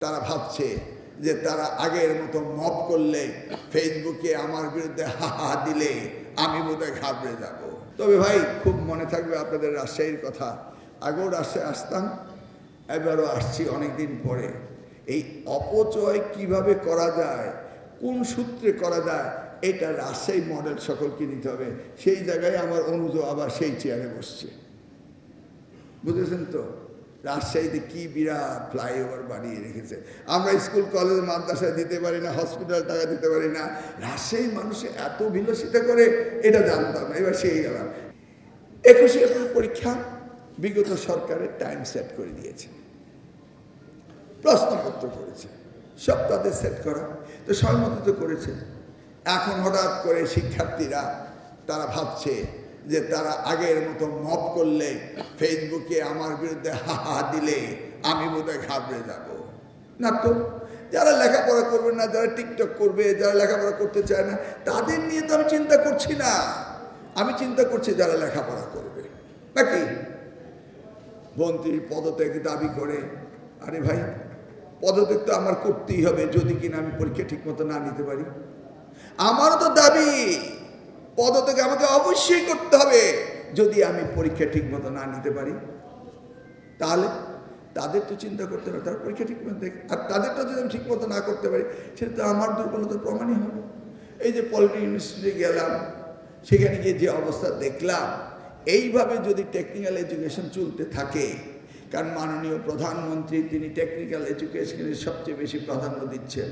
তারা ভাবছে যে তারা আগের মতো মব করলে ফেসবুকে আমার বিরুদ্ধে হা দিলে আমি বোধহয় ঘাবড়ে যাব। তবে ভাই খুব মনে থাকবে আপনাদের রাজশাহীর কথা। আগেও রাজশাহী আসতাম, এবারও আসছি অনেকদিন পরে। এই অপচয় কিভাবে করা যায়, কোন সূত্রে করা যায়, এটা রাজশাহী মডেল সকলকে নিতে হবে। সেই জায়গায় আমার অনুজ আবার সেই চেয়ারে বসছে, বুঝেছেন তো? রাজশাহীতে কি বিরাট ফ্লাইওভার বানিয়ে রেখেছে। আমরা স্কুল কলেজ মাদ্রাসায় দিতে পারি না, হসপিটাল টাকা দিতে পারি না। রাজশাহীর মানুষে এত বিলাসিতা করে, এটা জানতাম না। এবার সেই গেলাম 21 এপ্রিল পরীক্ষা বিগত সরকারের টাইম সেট করে দিয়েছে, প্রশ্নপত্র করেছে, সব তাদের সেট করা, তো সম্মত করেছে। এখন হঠাৎ করে শিক্ষার্থীরা তারা ভাবছে যে তারা আগের মতো মব করলে ফেসবুকে আমার বিরুদ্ধে হা দিলে আমি বোধহয় ঘাবড়ে যাব। না তো, যারা লেখাপড়া করবে না, যারা টিকটক করবে, যারা লেখাপড়া করতে চায় না, তাদের নিয়ে তো আমি চিন্তা করছি না। আমি চিন্তা করছি যারা লেখাপড়া করবে। নাকি মন্ত্রীর পদত্যাগ দাবি করে, আরে ভাই পদত্যাগ তো আমার করতেই হবে যদি কিনা আমি পরীক্ষা ঠিক মতো না নিতে পারি। আমারও তো দাবি পদত্যাগ আমাকে অবশ্যই করতে হবে যদি আমি পরীক্ষা ঠিক মতো না নিতে পারি। তাহলে তাদের তো চিন্তা করতে হবে, তার পরীক্ষা ঠিক মতো দেখ, আর তাদেরটা যদি আমি ঠিক মতো না করতে পারি সেটা তো আমার দুর্বলতার প্রমাণই হবে। এই যে পলিটেকনিক ইউনিভার্সিটি গেলাম, সেখানে গিয়ে যে অবস্থা দেখলাম, এইভাবে যদি টেকনিক্যাল এডুকেশন চলতে থাকে, কারণ মাননীয় প্রধানমন্ত্রী তিনি টেকনিক্যাল এডুকেশনের সবচেয়ে বেশি প্রাধান্য দিচ্ছেন,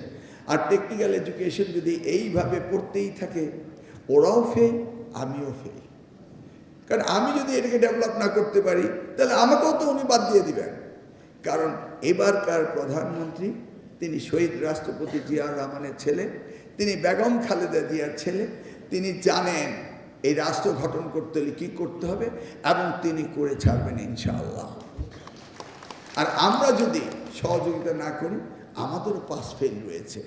আর টেকনিক্যাল এডুকেশন যদি এইভাবে পড়তেই থাকে, ওরাও ফেল, আমিও ফেল। কারণ আমি যদি এটাকে ডেভেলপ না করতে পারি তাহলে আমাকেও তো উনি বাদ দিয়ে দিবেন। কারণ এবারকার প্রধানমন্ত্রী তিনি শহীদ রাষ্ট্রপতি জিয়াউর রহমানের ছেলে, তিনি বেগম খালেদা জিয়ার ছেলে। তিনি জানেন এই রাষ্ট্র গঠন করতে হলে কী করতে হবে, এবং তিনি করে ছাড়বেন ইনশাআল্লাহ। আর আমরা যদি সহযোগিতা না করি, আমাদেরও পাস ফেল রয়েছে।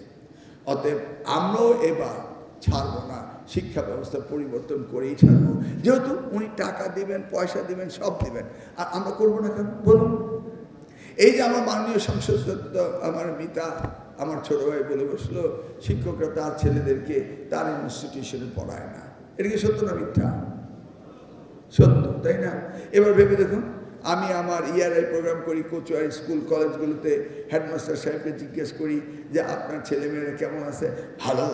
অতএব আমরাও এবার ছাড়বো না, শিক্ষা ব্যবস্থা পরিবর্তন করেই ছাড়বো। যেহেতু উনি টাকা দিবেন, পয়সা দিবেন, সব দিবেন, আর আমরা করবো না কেন বলুন? এই যে আমার মাননীয় সংসদ সদস্য আমার মিতা, আমার ছোট ভাই বলে বসলো শিক্ষকরা তার ছেলেদেরকে তার ইনস্টিটিউশনে পড়ায় না। এটা কি সত্য না মিথ্যা? সত্য, তাই না? এবার ভেবে দেখুন, আমি আমার ইয়ারআই প্রোগ্রাম করি কচুয়ারি স্কুল কলেজগুলোতে, হেডমাস্টার সাহেবকে জিজ্ঞেস করি যে আপনার ছেলেমেয়েরা কেমন আছে? ভালো,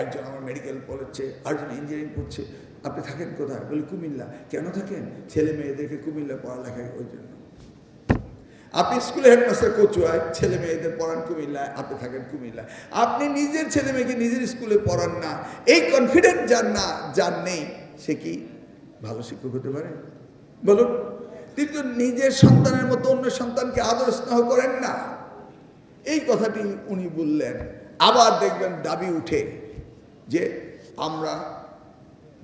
একজন আমার মেডিকেল পড়ছে, আরেকজন ইঞ্জিনিয়ারিং পড়ছে। আপনি থাকেন কোথায়? বলি কুমিল্লা। কেন থাকেন? ছেলে মেয়েদেরকে কুমিল্লা পড়ালেখায় ওই জন্য। আপনি স্কুলে হেডমাস্টার কচুয়ায়, ছেলে মেয়েদের পড়ান কুমিল্লায়, আপনি থাকেন কুমিল্লায়। আপনি নিজের ছেলে মেয়েকে নিজের স্কুলে পড়ান না, এই কনফিডেন্স যার নেই, সে কি ভালো শিক্ষক হতে পারে বলুন? তিনি তো নিজের সন্তানের মতো অন্য সন্তানকে আদর স্নেহ করেন না। এই কথাটি উনি বললেন। আবার দেখবেন দাবি উঠে যে আমরা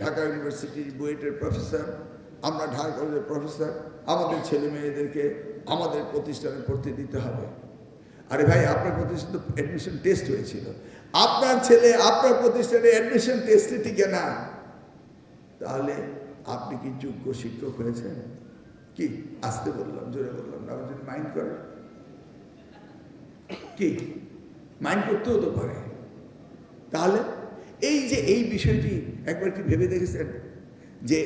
ঢাকা ইউনিভার্সিটির বুয়েটের প্রফেসর, আমরা ঢাকা কলেজের প্রফেসর, আমাদের ছেলে মেয়েদেরকে আমাদের প্রতিষ্ঠানে পড়তে দিতে হবে। আরে ভাই, আপনার প্রতিষ্ঠানে তো অ্যাডমিশন টেস্ট হয়েছিল, আপনার ছেলে আপনার প্রতিষ্ঠানে অ্যাডমিশন টেস্টে টিকে না, তাহলে আপনি কি যোগ্য শিক্ষক হয়েছেন? কি আসতে বললাম, জোরে বললাম না? যদি মাইন্ড করে, কি মাইন্ড করতেও তো পারে। তাহলে এই যে এই বিষয়টি একবার কি ভেবে দেখেছেন যে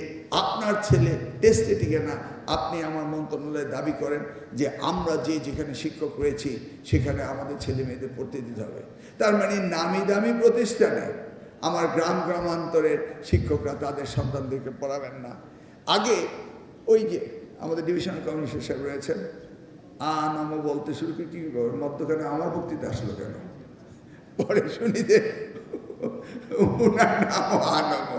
আপনার ছেলে টেস্টে টিকে না, আপনি আমার মন্ত্রণালয়ে দাবি করেন যে আমরা যেখানে শিক্ষক রয়েছি সেখানে আমাদের ছেলে মেয়েদের পড়তে দিতে হবে। তার মানে নামি দামি প্রতিষ্ঠানে আমার গ্রামান্তরের শিক্ষকরা তাদের সন্তানদেরকে পড়াবেন না। আগে ওই যে আমাদের ডিভিশনাল কমিশনার সাহেব রয়েছেন, নম বলতে শুরু করে, কি মধ্যখানে আমার বক্তৃতা আসলো কেন? পরে শুনি যে ওনার নাম নম।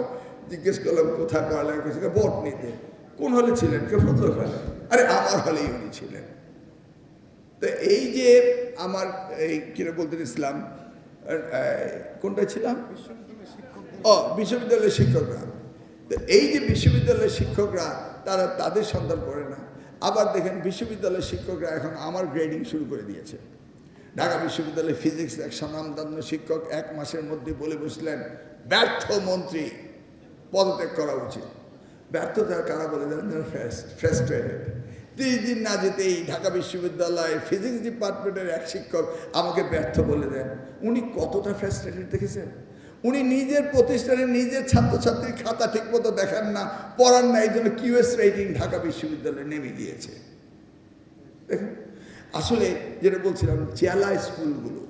জিজ্ঞেস করলাম কোথায় পড়ালেখা করছে? ভোট নিতে। কোন হলে ছিলেন? কে ফজল হলে? আরে আমার হলেই উনি ছিলেন। তো এই যে আমার এই কিরা বলতে ইসলাম, কোনটা ছিলাম? বিশ্ববিদ্যালয়ের শিক্ষকরা। তো এই যে বিশ্ববিদ্যালয়ের শিক্ষকরা তারা তাদের সন্তান পড়ে না। আবার দেখেন বিশ্ববিদ্যালয়ের শিক্ষকরা এখন আমার গ্রেডিং শুরু করে দিয়েছে। ঢাকা বিশ্ববিদ্যালয়ের ফিজিক্স এক স্বনামধন্য শিক্ষক 1 মাসের মধ্যে বলে বসলেন ব্যর্থ মন্ত্রী, পদত্যাগ করা উচিত। ব্যর্থতা কারা বলে দেন? ফ্রাস্ট্রেটেড। 30 দিন না যেতেই ঢাকা বিশ্ববিদ্যালয়ের ফিজিক্স ডিপার্টমেন্টের এক শিক্ষক আমাকে ব্যর্থ বলে দেন। উনি কতটা ফ্রাস্ট্রেটেড দেখেছেন? উনি নিজের প্রতিষ্ঠানে নিজের ছাত্রছাত্রীর খাতা ঠিকমতো দেখান না, পড়ান না, এই জন্য কিউএস রেটিং ঢাকা বিশ্ববিদ্যালয়ে নেমে গিয়েছে। দেখুন, আসলে যেটা বলছিলাম, জেলা স্কুলগুলো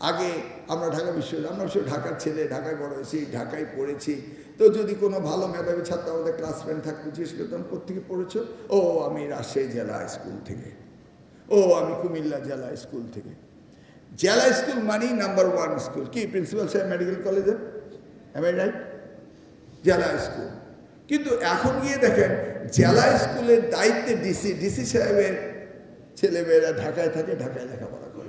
আগে আমরা ঢাকা বিশ্ববিদ্যালয়, আমরা অবশ্য ঢাকার ছেলে, ঢাকায় বড় হয়েছি, ঢাকায় পড়েছি। তো যদি কোনো ভালো মেধাবী ছাত্র আমাদের ক্লাস ফ্রেন্ড থাকতো, জিজ্ঞেস করতাম কোত্থেকে পড়েছো? ও আমি রাজশাহী জেলা স্কুল থেকে, ও আমি কুমিল্লা জেলা স্কুল থেকে। জেলা স্কুল মানেই নাম্বার 1 স্কুল। কি প্রিন্সিপাল সাহেব মেডিকেল কলেজের, আমি রাইট? জেলা স্কুল। কিন্তু এখন গিয়ে দেখেন জেলা স্কুলের দায়িত্বে ডিসি সাহেবের ছেলেমেয়েরা ঢাকায় থাকে, ঢাকায় লেখাপড়া করে।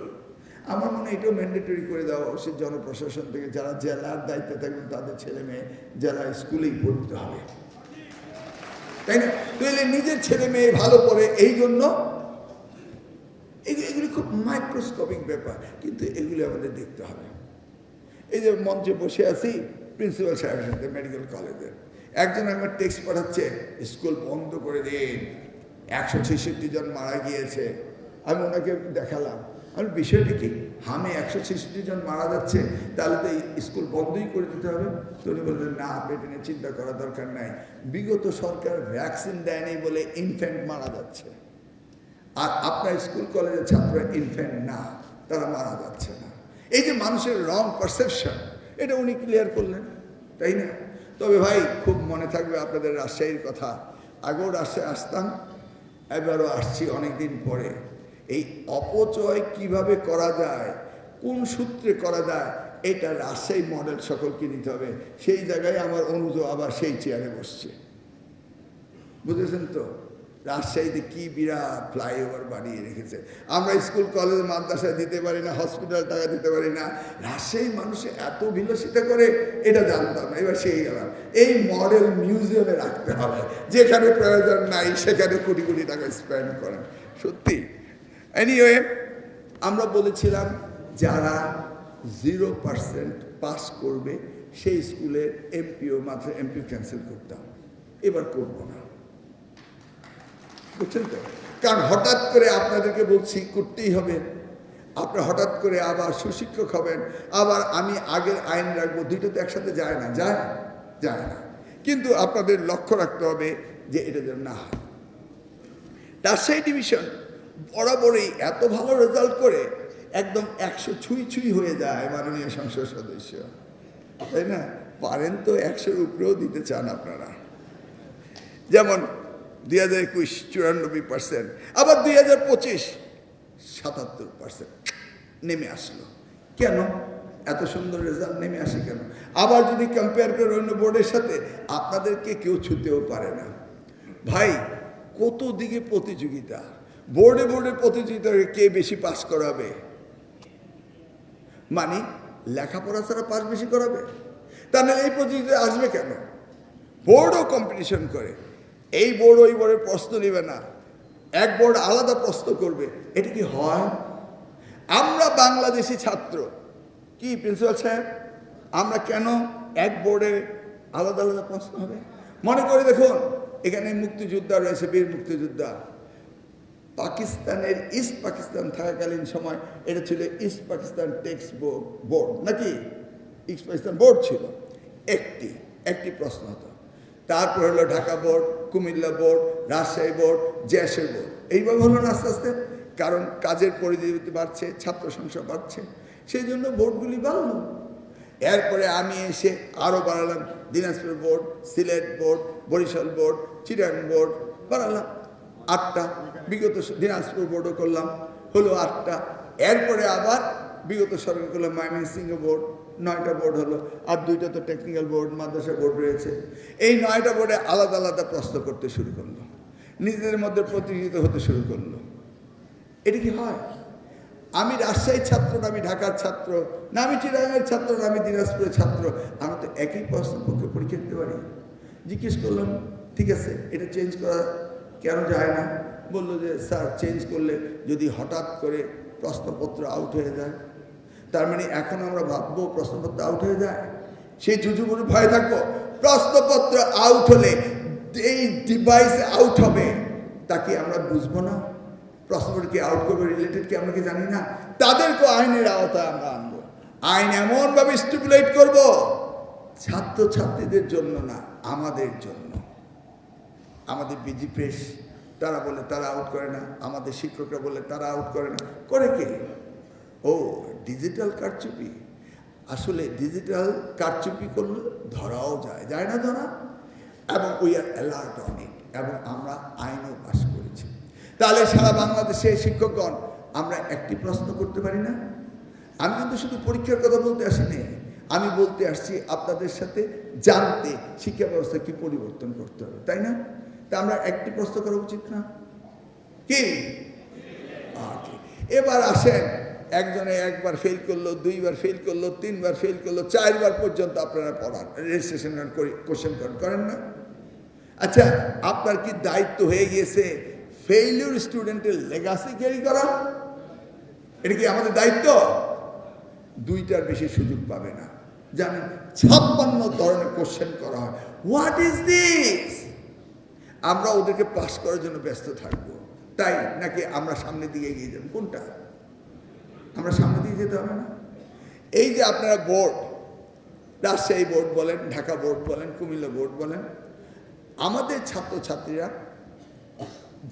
আমার মনে হয় এটাও ম্যান্ডেটরি করে দেওয়া উচিত জনপ্রশাসন থেকে, যারা জেলার দায়িত্বে থাকবেন তাদের ছেলে মেয়ে জেলা স্কুলেই পড়তে হবে, তাই না? তাহলে নিজের ছেলে মেয়ে ভালো করে, এই জন্য এগুলি খুব মাইক্রোস্কোপিক ব্যাপার, কিন্তু এগুলি আমাদের দেখতে হবে। এই যে মঞ্চে বসে আছি প্রিন্সিপাল সাহেবের সাথে মেডিকেল কলেজের, একজন আমার টেক্সট পাঠাচ্ছে স্কুল বন্ধ করে দিন, 166 জন মারা গিয়েছে। আমি ওনাকে দেখালাম, আমি বিষয়টা কি, হামে 166 জন মারা যাচ্ছে, তাহলে তো এই স্কুল বন্ধই করে দিতে হবে। তো উনি বললেন না, এটা নিয়ে চিন্তা করার দরকার নাই, বিগত সরকার ভ্যাকসিন দেয়নি বলে ইনফ্যান্ট মারা যাচ্ছে, আর আপনার স্কুল কলেজের ছাত্ররা ইনফ্যান্ট না, তারা মারা যাচ্ছে না। এই যে মানুষের রং পারসেপশন, এটা উনি ক্লিয়ার করলেন, তাই না? তবে ভাই খুব মনে থাকবে আপনাদের রাজশাহীর কথা। আগেও রাজশাহী আসতাম, এবারও আসছি অনেকদিন পরে। এই অপচয় কিভাবে করা যায়, কোন সূত্রে করা যায়, এটা রাজশাহী মডেল সকলকে নিতে হবে। সেই জায়গায় আমার অনুজ আবার সেই চেয়ারে বসছে, বুঝেছেন তো? রাজশাহীতে কি বিরাট ফ্লাইওভার বানিয়ে রেখেছে। আমরা স্কুল কলেজ মাদ্রাসায় দিতে পারি না, হসপিটাল টাকা দিতে পারি না, রাজশাহী মানুষে এত বিলাসিতা করে, এটা জানতাম না। এবার সেই গেলাম, এই মডেল মিউজিয়ামে রাখতে হবে, যেখানে প্রয়োজন নাই সেখানে কোটি কোটি টাকা স্পেন্ড করেন। সত্যি। এনিওয়ে, আমরা বলেছিলাম যারা 0% পাস করবে সেই স্কুলের মাত্র এমপিও ক্যান্সেল করতাম। এবার করবো না, বুঝছেন তো? কারণ হঠাৎ করে আপনাদেরকে বলছি করতেই হবে, আপনারা হঠাৎ করে আবার সুশিক্ষক হবেন, আবার আমি আগের আইন রাখবো, দুটো তো একসাথে যায় না, যায় না। কিন্তু আপনাদের লক্ষ্য রাখতে হবে যে এটা যেন না হয়। রাজশাহী ডিভিশন বরাবরই এত ভালো রেজাল্ট করে একদম 100 ছুঁই হয়ে যায় মাননীয় সংসদ সদস্য, তাই না? পারেন তো 100-র উপরেও দিতে চান আপনারা। যেমন 2021 94%, আবার 2025 77% নেমে আসলো। কেন এত সুন্দর রেজাল্ট নেমে আসে কেন? আবার যদি কম্পেয়ার করে অন্য বোর্ডের সাথে, আপনাদেরকে কেউ ছুতেও পারে না। ভাই কত দিকে প্রতিযোগিতা, বোর্ডে প্রতিযোগিতা, কে বেশি পাস করাবে, মানে লেখাপড়া ছাড়া পাস বেশি করাবে, তাহলে এই প্রতিযোগিতা আসবে কেন? বোর্ডও কম্পিটিশন করে, এই বোর্ড ওই বোর্ডের প্রশ্ন নেবে না, এক বোর্ড আলাদা প্রশ্ন করবে, এটা কি হয়? আমরা বাংলাদেশি ছাত্র, কি প্রিন্সিপাল সাহেব, আমরা কেন এক বোর্ডে আলাদা আলাদা প্রশ্ন হবে? মনে করে দেখুন, এখানে মুক্তিযোদ্ধা রয়েছে, বীর মুক্তিযোদ্ধা। পাকিস্তানের ইস্ট পাকিস্তান থাকাকালীন সময় এটা ছিল ইস্ট পাকিস্তান টেক্সট বোর্ড, নাকি ইস্ট পাকিস্তান বোর্ড ছিল, একটি প্রশ্ন হতো। তারপর হলো Dhaka board, Comilla board, Rajshahi board, JSA board, এইভাবে হলো না আস্তে আস্তে। কারণ কাজের পরিধি বাড়ছে, ছাত্র সংখ্যা বাড়ছে, সেই জন্য বোর্ডগুলি বাড়ল। এরপরে আমি এসে আরও বাড়ালাম, Dinajpur board, Sylhet board, Barishal board, Chittagong board বাড়ালাম 8টা। বিগত দিনাজপুর বোর্ডও করলাম, হলো 8টা। এরপরে আবার বিগত সরকার করলাম ময়মনসিংহ বোর্ড, 9টা বোর্ড হলো, আর 2টা তো টেকনিক্যাল বোর্ড, মাদ্রাসা বোর্ড রয়েছে। এই 9টা বোর্ডে আলাদা আলাদা প্রশ্ন করতে শুরু করলো, নিজেদের মধ্যে প্রতিযোগিতা হতে শুরু করলো। এটা কি হয়? আমি রাজশাহীর ছাত্র না আমি ঢাকার ছাত্র, না আমি চিটাগাংয়ের ছাত্র না আমি দিনাজপুরের ছাত্র, আমি তো একই প্রশ্নের পক্ষে পরীক্ষা দিতে পারি। জিজ্ঞেস করলাম, ঠিক আছে এটা চেঞ্জ করা কেন যায় না? বললো যে স্যার, চেঞ্জ করলে যদি হঠাৎ করে প্রশ্নপত্র আউট হয়ে যায়, তার মানে এখন আমরা ভাববো প্রশ্নপত্র আউট হয়ে যায়, সেই জুজুগুলো ভয় থাকবো। প্রশ্নপত্র আউট হলে এই ডিভাইস আউট হবে, তা কি আমরা বুঝবো না? প্রশ্নটা কি আউট করবে, রিলেটেড কি আমরা কি জানি না? তাদেরকে আইনের আওতায় আমরা আনবো। আইন এমনভাবে স্টিপুলেট করব, ছাত্রছাত্রীদের জন্য না, আমাদের জন্য। আমাদের বিজি প্রেস তারা বলে তারা আউট করে না, আমাদের শিক্ষকরা বলে তারা আউট করে না। করে কে? ও ডিজিটাল কারচুপি। আসলে ডিজিটাল কারচুপি করলে ধরাও যায়, যায় না ধরা? এবং we are alert on it, এবং আমরা আইনও পাস করেছি। তাহলে সারা বাংলাদেশে শিক্ষকগণ আমরা একটি প্রশ্ন করতে পারি না? আমি কিন্তু শুধু পরীক্ষার কথা বলতে আসিনি, আমি বলতে আসছি আপনাদের সাথে জানতে শিক্ষা ব্যবস্থা কি পরিবর্তন করতে হবে, তাই না? তা আমরা একটি প্রশ্ন করা উচিত না কি? এবার আসেন, একজনে একবার ফেল করলো, দুইবার ফেল করলো, তিনবার ফেল করলো, 4বার পর্যন্ত আপনারা পড়ান, রেজিস্ট্রেশন কোশ্চেন করেন না? আচ্ছা, আপনার কি দায়িত্ব হয়ে গিয়েছে ফেইলিউর স্টুডেন্টের লেগাসি ক্যারি করা? এটা কি আমাদের দায়িত্ব? 2টার বেশি সুযোগ পাবে না। জানেন 56 ধরনের কোশ্চেন করা হয়। What is this? আমরা ওদেরকে পাস করার জন্য ব্যস্ত থাকবো, তাই নাকি আমরা সামনের দিকে এগিয়ে যাব? কোনটা? আমরা সামনের দিকে যেতে হবে না? এই যে আপনারা বোর্ড, রাজশাহী বোর্ড বলেন, ঢাকা বোর্ড বলেন, কুমিল্লা বোর্ড বলেন, আমাদের ছাত্রছাত্রীরা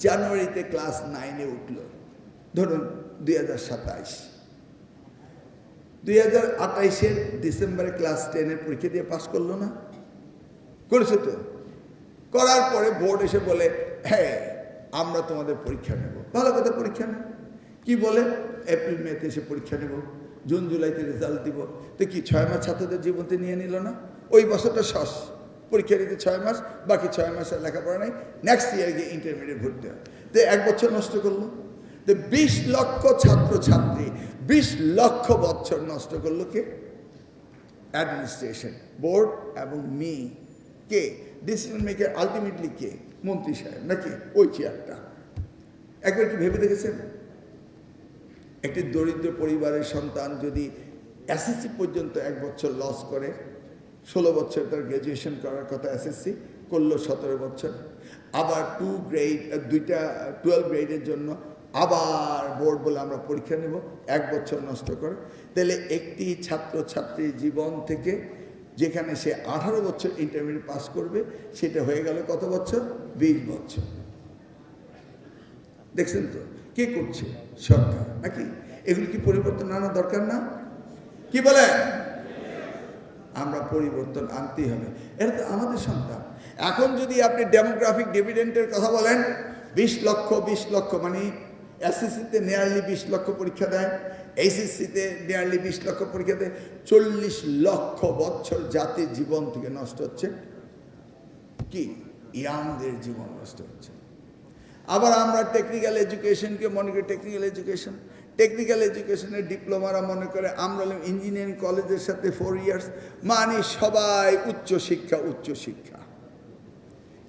জানুয়ারিতে ক্লাস 9-এ উঠল, ধরুন 2027, 2028-এর ডিসেম্বরে ক্লাস 10-এর পরীক্ষা দিয়ে পাস করলো না? করেছে তো। করার পরে বোর্ড এসে বলে, হ্যাঁ আমরা তোমাদের পরীক্ষা নেব। ভালো কথা, পরীক্ষা নেব। কি বলে? এপ্রিল মেতে এসে পরীক্ষা নেব, জুন জুলাইতে রেজাল্ট দিব। তো কি 6 মাস ছাত্রদের জীবনতে নিয়ে নিল না? ওই বছরটা শেষ, পরীক্ষা দিতে 6 মাস, বাকি 6 মাসের লেখাপড়া নেই, নেক্সট ইয়ার গিয়ে ইন্টারমিডিয়েট ভর্তি হয়। তো 1 বছর নষ্ট করলো। তো 20 লক্ষ ছাত্রছাত্রী, 20 লক্ষ বছর নষ্ট করলো কে? অ্যাডমিনিস্ট্রেশন, বোর্ড এবং কে? ডিসিশন মেকার আলটিমেটলি কে? মন্ত্রী সাহেব নাকি ওই চেয়ারটা? একবার কি ভেবে দেখেছেন? একটি দরিদ্র পরিবারের সন্তান যদি এসএসসি পর্যন্ত 1 বছর লস করে, 16 বছর তার গ্র্যাজুয়েশন করার কথা, এসএসসি করলো 17 বছর, আবার 2টা 12 গ্রেডের জন্য আবার বোর্ড বলে আমরা পরীক্ষা নেব, 1 বছর নষ্ট করে, তাহলে একটি ছাত্রছাত্রীর জীবন থেকে যেখানে সে 18 বছর ইন্টারমিডিয়েট পাস করবে, সেটা হয়ে গেল কত বছর? 20 বছর। দেখছেন তো কে করছে? সরকার নাকি? এগুলি কি পরিবর্তন আনা দরকার না? কি বলেন? আমরা পরিবর্তন আনতেই হবে। এটা তো আমাদের সন্তান। এখন যদি আপনি ডেমোগ্রাফিক ডিভিডেন্টের কথা বলেন, 20 লক্ষ মানে এসএসসিতে নিয়ারলি 20 লক্ষ পরীক্ষা দেয়, এইচএসসিতে নিয়ারলি 20 লক্ষ পরীক্ষা দেয়, 40 লক্ষ বছর জাতির জীবন থেকে নষ্ট হচ্ছে। কি? ইয়াংদের জীবন নষ্ট হচ্ছে। আবার আমরা টেকনিক্যাল এডুকেশনকে মনে করি টেকনিক্যাল এডুকেশনের ডিপ্লোমারা মনে করে আমরা ইঞ্জিনিয়ারিং কলেজের সাথে 4 ইয়ার্স, মানে সবাই উচ্চ শিক্ষা।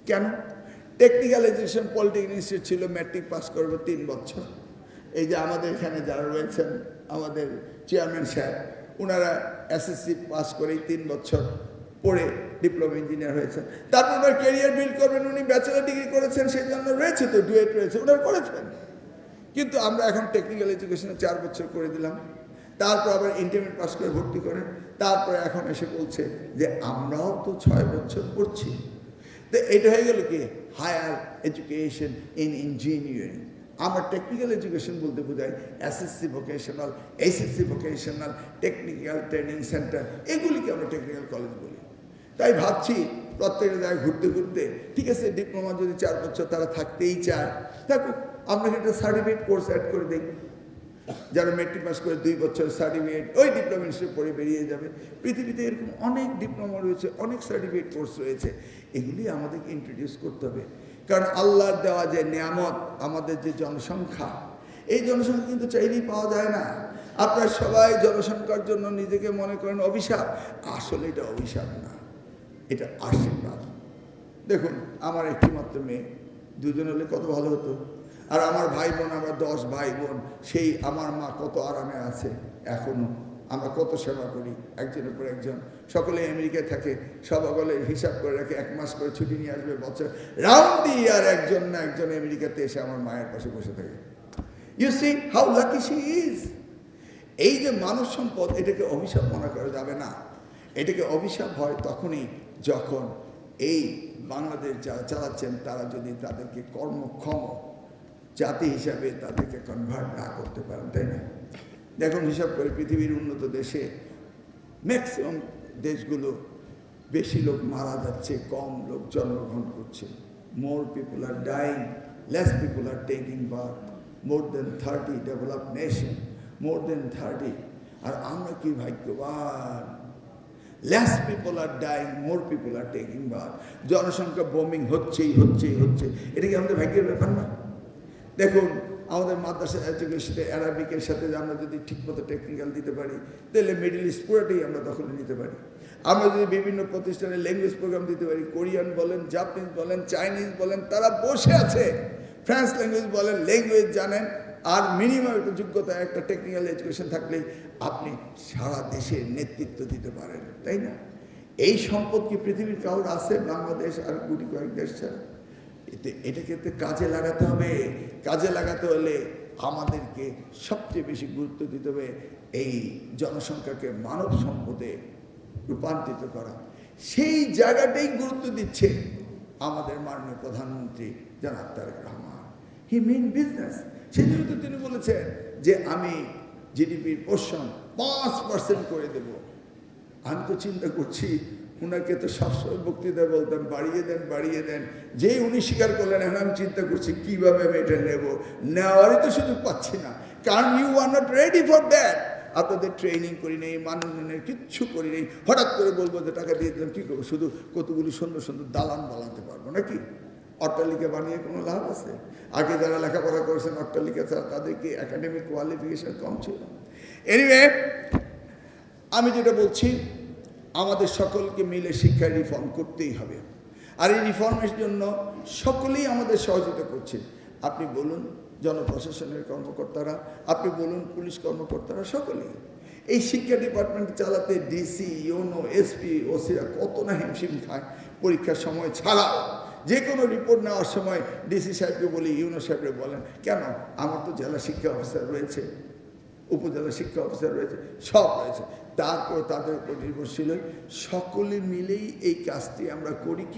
কেন? টেকনিক্যাল এডুকেশন পলিটেকনিক ইনস্টিটিউট ছিল, ম্যাট্রিক পাস করবে 3 বছর। এই যে আমাদের এখানে যারা রয়েছেন, আমাদের চেয়ারম্যান সাহেব, ওনারা এসএসসি পাস করেই 3 বছর পড়ে ডিপ্লোমা ইঞ্জিনিয়ার হয়েছেন। তারপর ওনার ক্যারিয়ার বিল্ড করবেন, উনি ব্যাচেলার ডিগ্রি করেছেন, সেই জন্য রয়েছে তো ডুয়েট রয়েছে, ওনারা করেছেন। কিন্তু আমরা এখন টেকনিক্যাল এডুকেশনে 4 বছর করে দিলাম, তারপর আবার ইন্টারমিডিয়েট পাস করে ভর্তি করেন, তারপরে এখন এসে বলছে যে আমরাও তো 6 বছর পড়ছি। তো এটা হয়ে গেল কি? Higher education in engineering. আমরা টেকনিক্যাল এডুকেশন বলতে বোঝাই SSC vocational, HSC vocational, technical training centre, এগুলিকে আমরা টেকনিক্যাল কলেজ বলি। তাই ভাবছি প্রত্যেকটা জায়গায় ঘুরতে ঠিক আছে, ডিপ্লোমা যদি 4 বছর তারা থাকতেই চায়, থাকুক, আমরা একটা সার্টিফিকেট কোর্স অ্যাড করে দিই। যারা মেট্রিক পাস করে 2 বছর সার্টিফিকেট, ওই ডিপ্লোমা ইনস্টিটিউট পড়ে বেরিয়ে যাবে। পৃথিবীতে এরকম অনেক ডিপ্লোমা রয়েছে, অনেক সার্টিফিকেট কোর্স রয়েছে, এগুলি আমাদেরকে ইন্ট্রোডিউস করতে হবে। কারণ আল্লাহর দেওয়া যে নিয়ামত, আমাদের যে জনসংখ্যা, এই জনসংখ্যা কিন্তু চাইলেই পাওয়া যায় না। আপনারা সবাই জনসংখ্যার জন্য নিজেকে মনে করেন অভিশাপ, আসলে এটা অভিশাপ না, এটা আশীর্বাদ। দেখুন, আমার একটি মাত্র মেয়ে, 2জন হলে কত ভালো হতো। আর আমার ভাই বোন, আমরা 10 ভাই বোন, সেই আমার মা কত আরামে আছে এখনো, আমরা কত সেবা করি, একজনের পর একজন, সকলে আমেরিকায় থাকে, সকলে হিসাব করে রাখে 1 মাস করে ছুটি নিয়ে আসবে বছর রাউন্ড দি ইয়ার একজন না একজন আমেরিকাতে এসে আমার মায়ের পাশে বসে থাকে। You see how lucky she is. এই যে মানব সম্পদ, এটাকে অভিশাপ মনে করা যাবে না। এটাকে অভিশাপ হয় তখনই যখন এই বাংলাদেশ যারা চালাচ্ছেন তারা যদি তাদেরকে কর্মক্ষম জাতি হিসাবে তাদেরকে কনভার্ট না করতে পারেন, তাই না? দেখুন, হিসাব করে পৃথিবীর উন্নত দেশে ম্যাক্সিমাম দেশগুলো বেশি লোক মারা যাচ্ছে, কম লোক জন্মগ্রহণ করছে। More people are dying, less people are taking birth. More than 30 developed nation, more than 30। আর আমরা কি ভাগ্যবান, less people are dying, more people are taking birth. জনসংখ্যা বোমিং হচ্ছেই। এটা কি আমাদের ভাগ্যের ব্যাপার না? দেখুন, আমাদের মাদ্রাসা এডুকেশনে অ্যারাবিকের সাথে আমরা যদি ঠিকমতো টেকনিক্যাল দিতে পারি, তাহলে মিডল ইস্ট পুরোটাই আমরা দখলে নিতে পারি। আমরা যদি বিভিন্ন প্রতিষ্ঠানে ল্যাঙ্গুয়েজ প্রোগ্রাম দিতে পারি, কোরিয়ান বলেন, জাপানিজ বলেন, চাইনিজ বলেন, তারা বসে আছে। ফ্রেঞ্চ ল্যাঙ্গুয়েজ বলেন, ল্যাঙ্গুয়েজ জানেন, আর মিনিমাম একটা যোগ্যতা, একটা টেকনিক্যাল এডুকেশন থাকলেই আপনি সারা দেশের নেতৃত্ব দিতে পারেন, তাই না? এই সম্পদ কি পৃথিবীর কাউর আছে? বাংলাদেশ আর গুটি কয়েক দেশ ছাড়া। এটাকে কাজে লাগাতে হবে। কাজে লাগাতে হলে আমাদেরকে সবচেয়ে বেশি গুরুত্ব দিতে হবে এই জনসংখ্যাকে মানব সম্পদে রূপান্তরিত করা। সেই জায়গাটাই গুরুত্ব দিচ্ছে আমাদের মাননীয় প্রধানমন্ত্রী জনাব তারেক রহমান। হি মিন বিজনেস। সেই জন্য তো তিনি বলেছেন যে আমি জিডিপির পোর্শন 5% করে দেব। আমি তো চিন্তা করছি, ওনাকে তো সবসময় বক্তৃতায় বলতাম বাড়িয়ে দেন। যেই উনি স্বীকার করলেন, এখন আমি চিন্তা করছি কীভাবে আমি এটা নেওয়ারই তো সুযোগ পাচ্ছি না, কারণ you are not ready for that. আপনাদের ট্রেনিং করি নেই, মানুষজনের কিচ্ছু করি নেই। হঠাৎ করে বলবো যে টাকা দিয়ে দিলাম, কী করবো? শুধু কতগুলি সুন্দর দালান বানাতে পারবো নাকি? অট্টালিকা বানিয়ে কোনো লাভ আছে? আগে যারা লেখাপড়া করেছেন অট্টালিকা ছাড়া, তাদেরকে একাডেমিক কোয়ালিফিকেশন কম ছিল। এনিওয়ে, আমি যেটা বলছি, আমাদের সকলকে মিলে শিক্ষায় রিফর্ম করতেই হবে। আর এই রিফর্মের জন্য সকলেই আমাদের সহযোগিতা করছে। আপনি বলুন জনপ্রশাসনের কর্মকর্তারা, আপনি বলুন পুলিশ কর্মকর্তারা, সকলেই। এই শিক্ষা ডিপার্টমেন্ট চালাতে ডিসি, ইউনো, এসপি, ওসিরা কত না হিমশিম খায়। পরীক্ষার সময় ছাড়াও যে কোনো রিপোর্ট নেওয়ার সময় ডিসি সাহেবকে বলি, ইউনো সাহেবকে বলেন, কেন? আমার তো জেলা শিক্ষা অফিসার রয়েছে, উপজেলা শিক্ষা অফিসার রয়েছে, সব রয়েছে। তারপর তাদের উপর নির্ভরশীল সকলে মিলেই এই কাজটি আমরা করি। কি